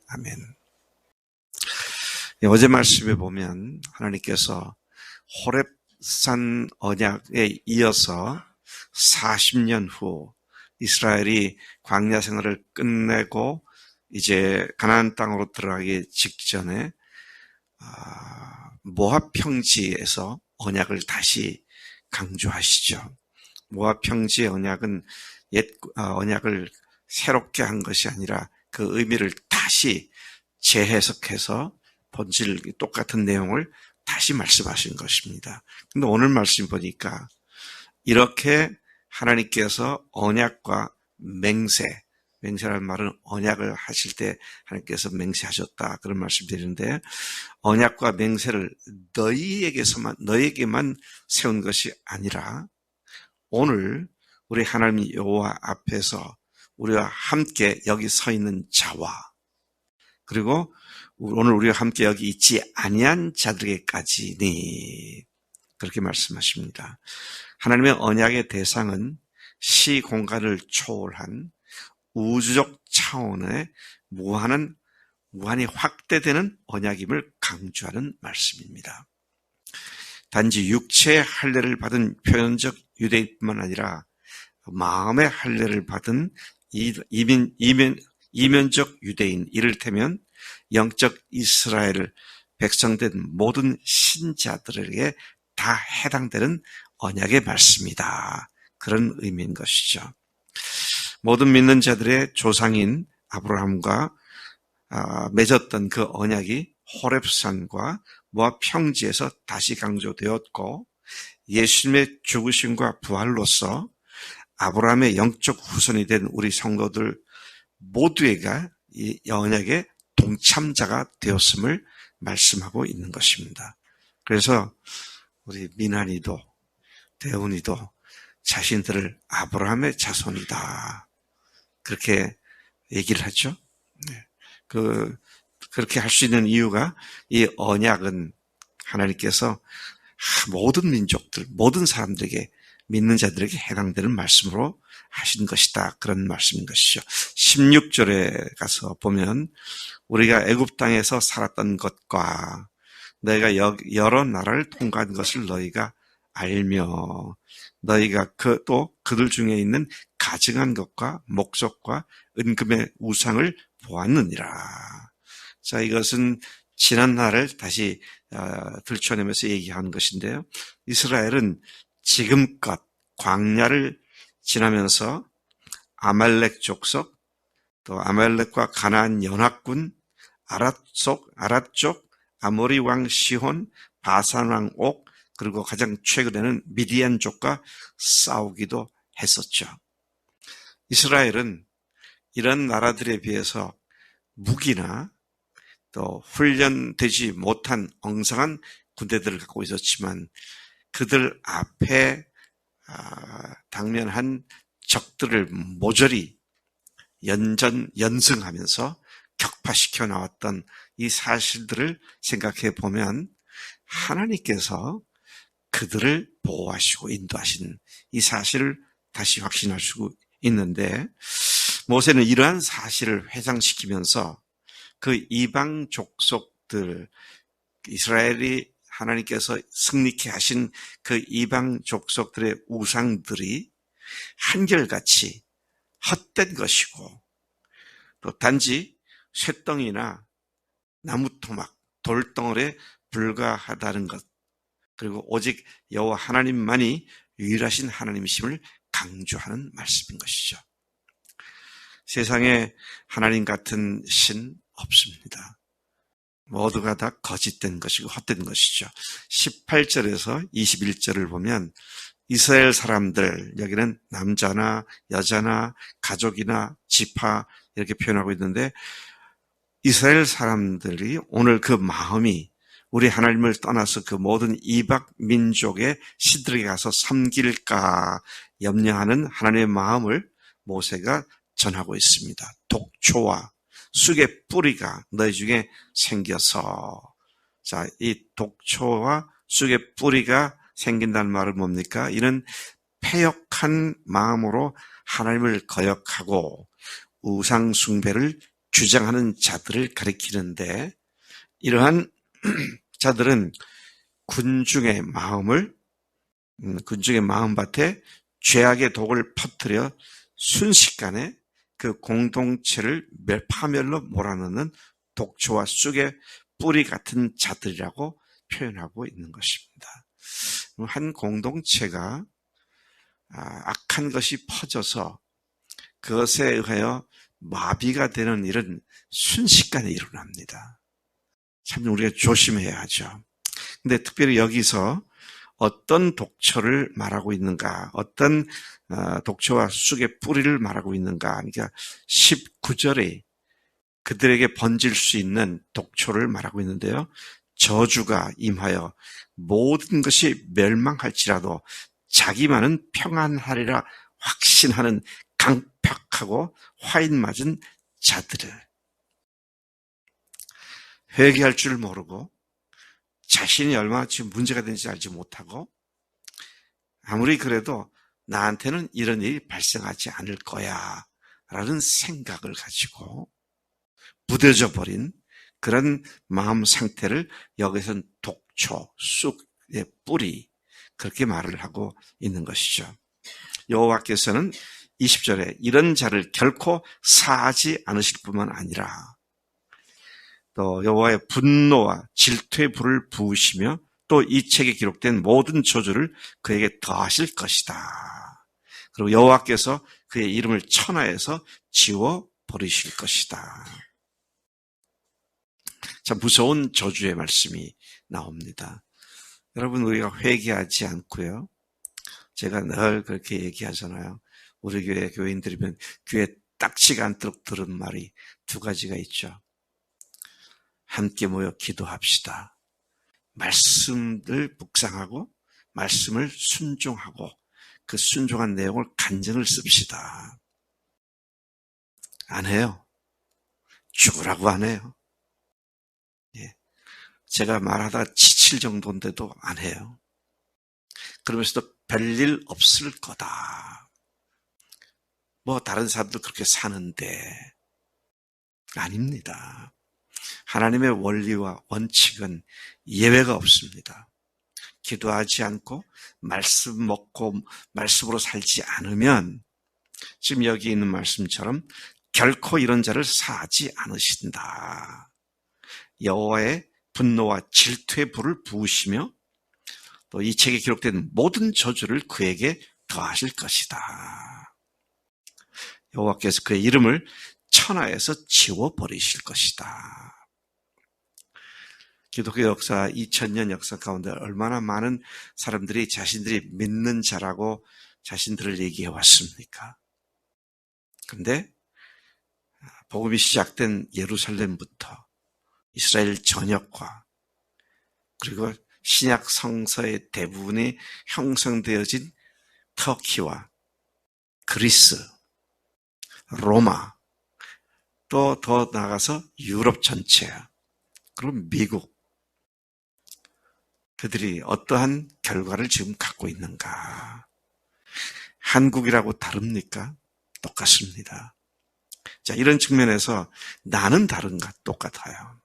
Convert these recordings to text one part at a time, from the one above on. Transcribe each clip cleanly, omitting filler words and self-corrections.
아멘. 어제 말씀에 보면 하나님께서 호렙산 언약에 이어서 40년 후 이스라엘이 광야 생활을 끝내고 이제 가나안 땅으로 들어가기 직전에 모압 평지에서 언약을 다시 강조하시죠. 모압 평지의 언약은 옛 언약을 새롭게 한 것이 아니라 그 의미를 다시 재해석해서 본질 똑같은 내용을 다시 말씀하신 것입니다. 근데 오늘 말씀 보니까 이렇게 하나님께서 언약과 맹세라는 말은 언약을 하실 때 하나님께서 맹세하셨다 그런 말씀 드리는데, 언약과 맹세를 너희에게만 세운 것이 아니라 오늘 우리 하나님 여호와 앞에서 우리와 함께 여기 서 있는 자와, 그리고 오늘 우리와 함께 여기 있지 아니한 자들에게까지니, 그렇게 말씀하십니다. 하나님의 언약의 대상은 시 공간을 초월한 우주적 차원의 무한히 확대되는 언약임을 강조하는 말씀입니다. 단지 육체의 할례를 받은 표현적 유대인뿐만 아니라 마음의 할례를 받은 이면적 유대인, 이를테면 영적 이스라엘 백성된 모든 신자들에게 다 해당되는 언약의 말씀이다. 그런 의미인 것이죠. 모든 믿는 자들의 조상인 아브라함과 맺었던 그 언약이 호렙산과 모압 평지에서 다시 강조되었고, 예수님의 죽으심과 부활로서 아브라함의 영적 후손이 된 우리 성도들 모두가 이 언약의 동참자가 되었음을 말씀하고 있는 것입니다. 그래서 우리 민한이도 대훈이도 자신들을 아브라함의 자손이다, 그렇게 얘기를 하죠. 그렇게 할 수 있는 이유가, 이 언약은 하나님께서 모든 민족들, 모든 사람들에게, 믿는 자들에게 해당되는 말씀으로 하신 것이다, 그런 말씀인 것이죠. 16절에 가서 보면 우리가 애굽 땅에서 살았던 것과 너희가 여러 나라를 통과한 것을 너희가 알며 너희가 또 그들 중에 있는 가증한 것과 목석과 은금의 우상을 보았느니라. 자, 이것은 지난 날을 다시 들춰내면서 얘기하는 것인데요. 이스라엘은 지금껏 광야를 지나면서 아말렉 족속, 또 아말렉과 가나안 연합군, 아랏 쪽, 아모리 왕 시혼, 바산 왕 옥, 그리고 가장 최근에는 미디안 족과 싸우기도 했었죠. 이스라엘은 이런 나라들에 비해서 무기나 또 훈련되지 못한 엉성한 군대들을 갖고 있었지만, 그들 앞에 당면한 적들을 모조리 연승하면서 격파시켜 나왔던 이 사실들을 생각해 보면 하나님께서 그들을 보호하시고 인도하신 이 사실을 다시 확신할 수 있는데, 모세는 이러한 사실을 회상시키면서 그 이방 족속들, 이스라엘이 하나님께서 승리케 하신 그 이방 족속들의 우상들이 한결같이 헛된 것이고, 또 단지 쇠덩이나 나무토막, 돌덩어리에 불과하다는 것, 그리고 오직 여호와 하나님만이 유일하신 하나님이심을 강조하는 말씀인 것이죠. 세상에 하나님 같은 신 없습니다. 모두가 다 거짓된 것이고 헛된 것이죠. 18절에서 21절을 보면 이스라엘 사람들, 여기는 남자나 여자나 가족이나 지파 이렇게 표현하고 있는데, 이스라엘 사람들이 오늘 그 마음이 우리 하나님을 떠나서 그 모든 이방 민족의 신들에게 가서 섬길까 염려하는 하나님의 마음을 모세가 전하고 있습니다. 독초와 쑥의 뿌리가 너희 중에 생겨서, 자, 이 독초와 쑥의 뿌리가 생긴다는 말은 뭡니까? 이는 패역한 마음으로 하나님을 거역하고 우상 숭배를 주장하는 자들을 가리키는데, 이러한 자들은 군중의 마음밭에 죄악의 독을 퍼뜨려 순식간에 그 공동체를 파멸로 몰아넣는 독초와 쑥의 뿌리 같은 자들이라고 표현하고 있는 것입니다. 한 공동체가 악한 것이 퍼져서 그것에 의하여 마비가 되는 일은 순식간에 일어납니다. 참 우리가 조심해야 하죠. 근데 특별히 여기서 어떤 독초를 말하고 있는가, 어떤 독초와 쑥의 뿌리를 말하고 있는가, 그러니까 19절에 그들에게 번질 수 있는 독초를 말하고 있는데요. 저주가 임하여 모든 것이 멸망할지라도 자기만은 평안하리라 확신하는 강팍하고 화인 맞은 자들을, 회개할 줄 모르고 자신이 얼마나 지금 문제가 되는지 알지 못하고 아무리 그래도 나한테는 이런 일이 발생하지 않을 거야 라는 생각을 가지고 무뎌져 버린 그런 마음 상태를 여기서는 독초, 쑥의 뿌리, 그렇게 말을 하고 있는 것이죠. 여호와께서는 20절에 이런 자를 결코 사하지 않으실 뿐만 아니라 또 여호와의 분노와 질투의 불을 부으시며 또 이 책에 기록된 모든 저주를 그에게 더하실 것이다. 그리고 여호와께서 그의 이름을 천하에서 지워버리실 것이다. 참 무서운 저주의 말씀이 나옵니다. 여러분, 우리가 회개하지 않고요. 제가 늘 그렇게 얘기하잖아요. 우리 교회 교인들이면 귀에 딱지가 않도록 들은 말이 두 가지가 있죠. 함께 모여 기도합시다. 말씀을 묵상하고 말씀을 순종하고 그 순종한 내용을 간증을 씁시다. 안 해요. 죽으라고 안 해요. 예. 제가 말하다가 지칠 정도인데도 안 해요. 그러면서도 별일 없을 거다. 뭐 다른 사람도 그렇게 사는데 아닙니다. 하나님의 원리와 원칙은 예외가 없습니다. 기도하지 않고 말씀 먹고 말씀으로 살지 않으면 지금 여기 있는 말씀처럼 결코 이런 자를 사하지 않으신다. 여호와의 분노와 질투의 불을 부으시며 또 이 책에 기록된 모든 저주를 그에게 더하실 것이다. 여호와께서 그의 이름을 천하에서 지워버리실 것이다. 기독교 역사 2000년 역사 가운데 얼마나 많은 사람들이 자신들이 믿는 자라고 자신들을 얘기해 왔습니까? 그런데 복음이 시작된 예루살렘부터 이스라엘 전역과 그리고 신약 성서의 대부분이 형성되어진 터키와 그리스, 로마, 또 더 나아가서 유럽 전체야. 그리고 미국. 그들이 어떠한 결과를 지금 갖고 있는가? 한국이라고 다릅니까? 똑같습니다. 자, 이런 측면에서 나는 다른가? 똑같아요.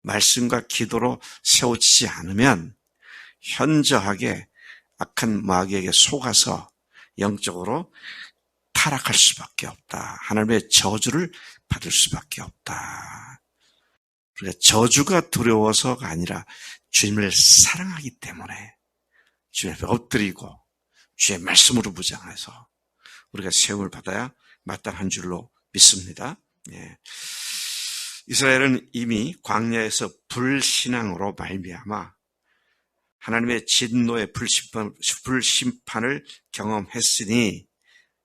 말씀과 기도로 세워지지 않으면 현저하게 악한 마귀에게 속아서 영적으로 타락할 수밖에 없다. 하나님의 저주를 받을 수밖에 없다. 그러니까 저주가 두려워서가 아니라 주님을 사랑하기 때문에 주님 앞에 엎드리고 주의 말씀으로 무장해서 우리가 세움을 받아야 마땅한 줄로 믿습니다. 예. 이스라엘은 이미 광야에서 불신앙으로 말미암아 하나님의 진노의 불심판을 경험했으니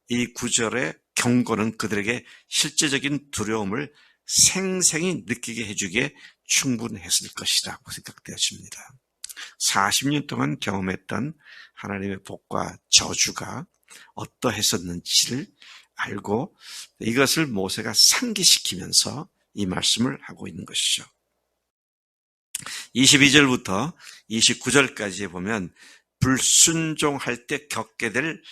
이 구절의 경고는 그들에게 실제적인 두려움을 생생히 느끼게 해주기에 충분했을 것이라고 생각되어집니다. 40년 동안 경험했던 하나님의 복과 저주가 어떠했었는지를 알고 이것을 모세가 상기시키면서 이 말씀을 하고 있는 것이죠. 22절부터 29절까지에 보면 불순종할 때 겪게 될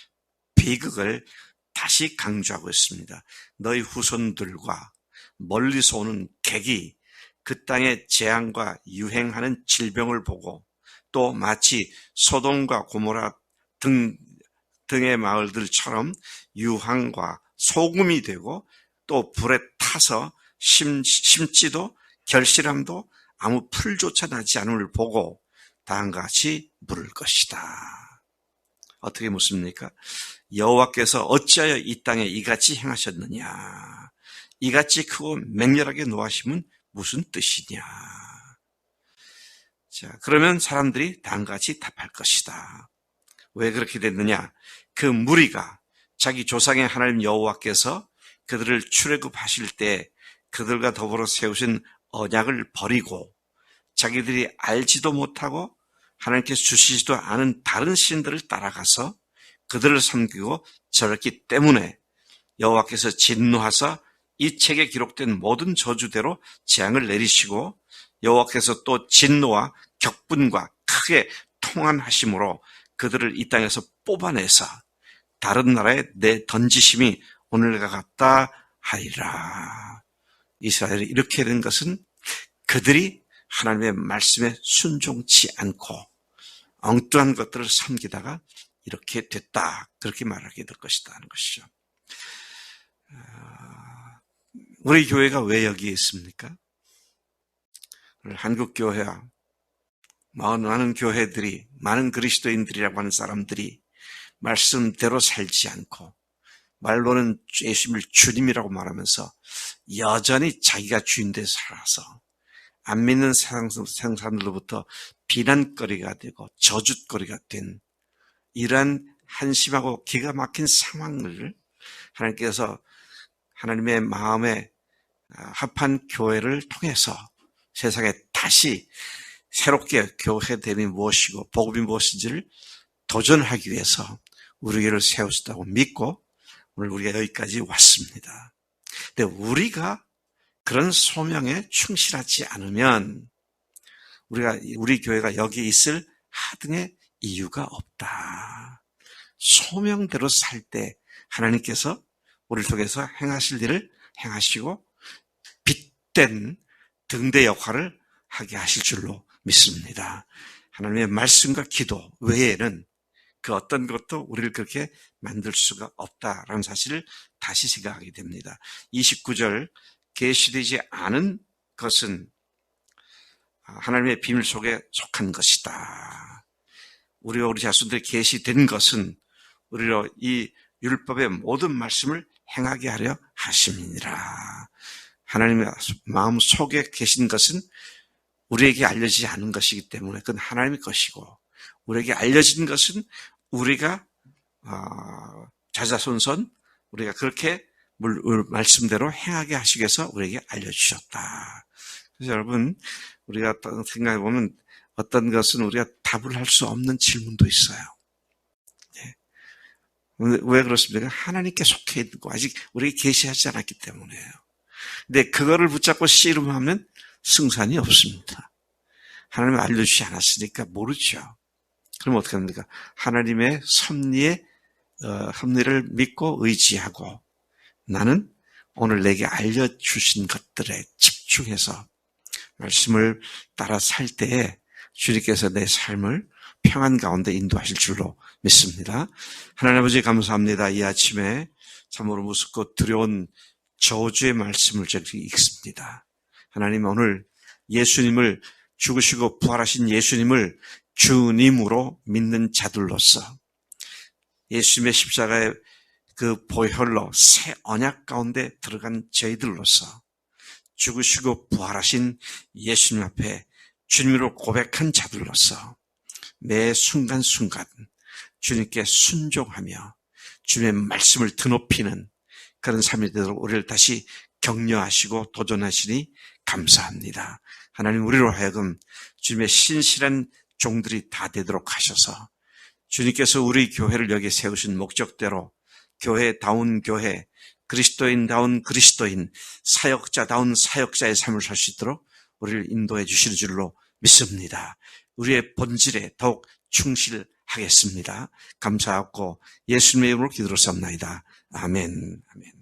비극을 다시 강조하고 있습니다. 너희 후손들과 멀리서 오는 객이 그 땅의 재앙과 유행하는 질병을 보고 또 마치 소돔과 고모라 등의 마을들처럼 유황과 소금이 되고 또 불에 타서 심지도 결실함도 아무 풀조차 나지 않음을 보고 다음과 같이 물을 것이다. 어떻게 묻습니까? 여호와께서 어찌하여 이 땅에 이같이 행하셨느냐? 이같이 크고 맹렬하게 노하심은 무슨 뜻이냐? 자, 그러면 사람들이 다음과 같이 답할 것이다. 왜 그렇게 됐느냐? 그 무리가 자기 조상의 하나님 여호와께서 그들을 출애굽하실 때 그들과 더불어 세우신 언약을 버리고 자기들이 알지도 못하고 하나님께서 주시지도 않은 다른 신들을 따라가서 그들을 섬기고 저랬기 때문에 여호와께서 진노하사 이 책에 기록된 모든 저주대로 재앙을 내리시고 여호와께서 또 진노와 격분과 크게 통한하심으로 그들을 이 땅에서 뽑아내서 다른 나라에 내던지심이 오늘과 같다 하리라. 이스라엘이 이렇게 된 것은 그들이 하나님의 말씀에 순종치 않고 엉뚱한 것들을 섬기다가 이렇게 됐다. 그렇게 말하게 될 것이다 하는 것이죠. 우리 교회가 왜 여기에 있습니까? 한국 교회와 많은 교회들이, 많은 그리스도인들이라고 하는 사람들이 말씀대로 살지 않고 말로는 예수님을 주님이라고 말하면서 여전히 자기가 주인되어 살아서 안 믿는 세상 사람들로부터 비난거리가 되고 저주거리가 된 이러한 한심하고 기가 막힌 상황을 하나님께서 하나님의 마음에 합한 교회를 통해서 세상에 다시 새롭게 교회됨이 무엇이고 복음이 무엇인지를 도전하기 위해서 우리 교회를 세우셨다고 믿고 오늘 우리가 여기까지 왔습니다. 근데 우리가 그런 소명에 충실하지 않으면 우리 교회가 여기 있을 하등의 이유가 없다. 소명대로 살 때 하나님께서 우리를 통해서 행하실 일을 행하시고 빛된 등대 역할을 하게 하실 줄로 믿습니다. 하나님의 말씀과 기도 외에는 그 어떤 것도 우리를 그렇게 만들 수가 없다라는 사실을 다시 생각하게 됩니다. 29절 계시되지 않은 것은 하나님의 비밀 속에 속한 것이다. 우리 자손들이 계시된 것은 우리로 이 율법의 모든 말씀을 행하게 하려 하심이니라. 하나님의 마음 속에 계신 것은 우리에게 알려지지 않은 것이기 때문에 그건 하나님의 것이고 우리에게 알려진 것은 우리가 자자손손 우리가 그렇게 말씀대로 행하게 하시기 위해서 우리에게 알려주셨다. 그래서 여러분 우리가 생각해 보면 어떤 것은 우리가 답을 할 수 없는 질문도 있어요. 네. 왜 그렇습니까? 하나님께 속해 있고 아직 우리에게 계시하지 않았기 때문에요. 근데 그거를 붙잡고 씨름하면 승산이 없습니다. 하나님이 알려주지 않았으니까 모르죠. 그럼 어떻게 합니까? 하나님의 섭리를 믿고 의지하고 나는 오늘 내게 알려주신 것들에 집중해서 말씀을 따라 살 때에 주님께서 내 삶을 평안 가운데 인도하실 줄로 믿습니다. 하나님 아버지 감사합니다. 이 아침에 참으로 무섭고 두려운 저주의 말씀을 저기 읽습니다. 하나님 오늘 예수님을 죽으시고 부활하신 예수님을 주님으로 믿는 자들로서 예수님의 십자가의 그 보혈로 새 언약 가운데 들어간 저희들로서 죽으시고 부활하신 예수님 앞에 주님으로 고백한 자들로서 매 순간순간 주님께 순종하며 주님의 말씀을 드높이는 그런 삶이 되도록 우리를 다시 격려하시고 도전하시니 감사합니다. 하나님 우리로 하여금 주님의 신실한 종들이 다 되도록 하셔서 주님께서 우리 교회를 여기 세우신 목적대로 교회다운 교회, 그리스도인다운 그리스도인, 사역자다운 사역자의 삶을 살 수 있도록 우리를 인도해 주실 줄로 믿습니다. 우리의 본질에 더욱 충실하겠습니다. 감사하고 예수님의 이름으로 기도로 삼나이다. 아멘. 아멘.